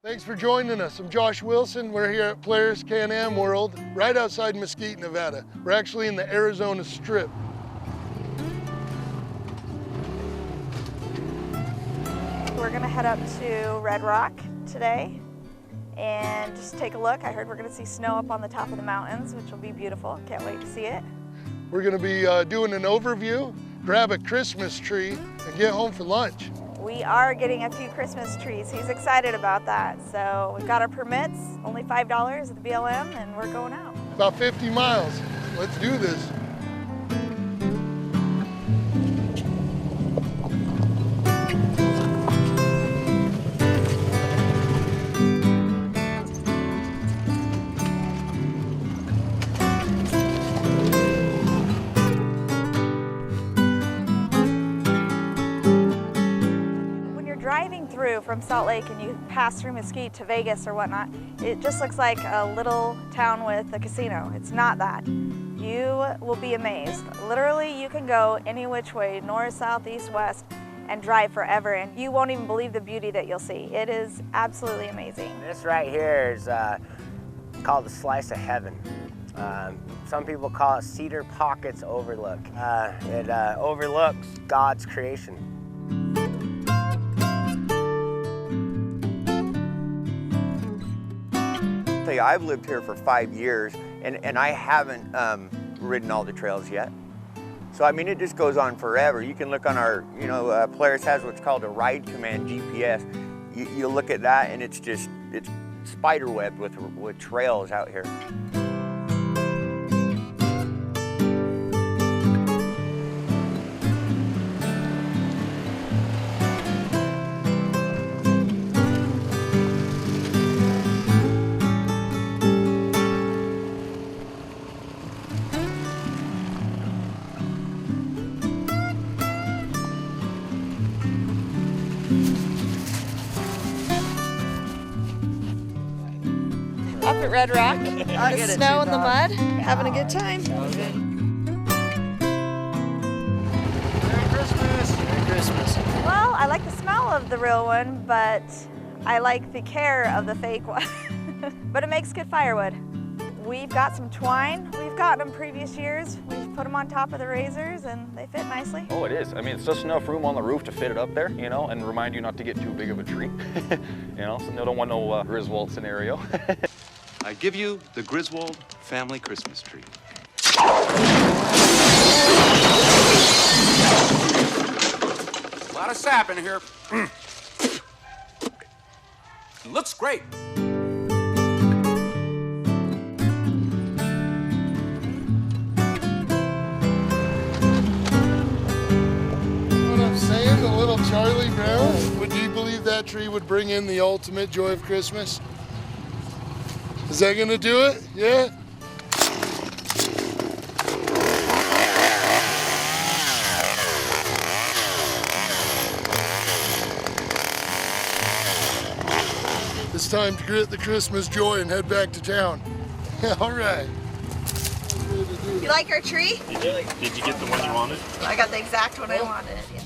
Thanks for joining us. I'm Josh Wilson. We're here at Polaris Can-Am World, right outside Mesquite, Nevada. We're actually in the Arizona Strip. We're gonna head up to Red Rock today and just take a look. I heard we're gonna see snow up on the top of the mountains, which will be beautiful. Can't wait to see it. We're gonna be doing an overview, grab a Christmas tree, and get home for lunch. We are getting a few Christmas trees. He's excited about that. So we've got our permits, only $5 at the BLM, and we're going out. About 50 miles. Let's do this. Driving through from Salt Lake and you pass through Mesquite to Vegas or whatnot, it just looks like a little town with a casino. It's not that. You will be amazed. Literally, you can go any which way, north, south, east, west, and drive forever, and you won't even believe the beauty that you'll see. It is absolutely amazing. This right here is called the Slice of Heaven. Some people call it Cedar Pockets Overlook. It overlooks God's creation. I've lived here for 5 years and I haven't ridden all the trails yet. So I mean, it just goes on forever. You can look on our, Polaris has what's called a ride command GPS. You look at that and it's spiderwebbed with trails out here. Up at Red Rock, the snow and the mud, having a good time. Merry Christmas! Merry Christmas. Well, I like the smell of the real one, but I like the care of the fake one. But it makes good firewood. We've got some twine. We've gotten them previous years. We've put them on top of the razors and they fit nicely. Oh, it is. I mean, it's just enough room on the roof to fit it up there, and remind you not to get too big of a tree. So you don't want no Griswold scenario. I give you the Griswold family Christmas tree. A lot of sap in here. It looks great. What I'm saying, the little Charlie Brown, would you believe that tree would bring in the ultimate joy of Christmas? Is that gonna do it? Yeah? It's time to grit the Christmas joy and head back to town. All right. You like our tree? Did you get the one you wanted? I got the exact one I wanted. Yeah.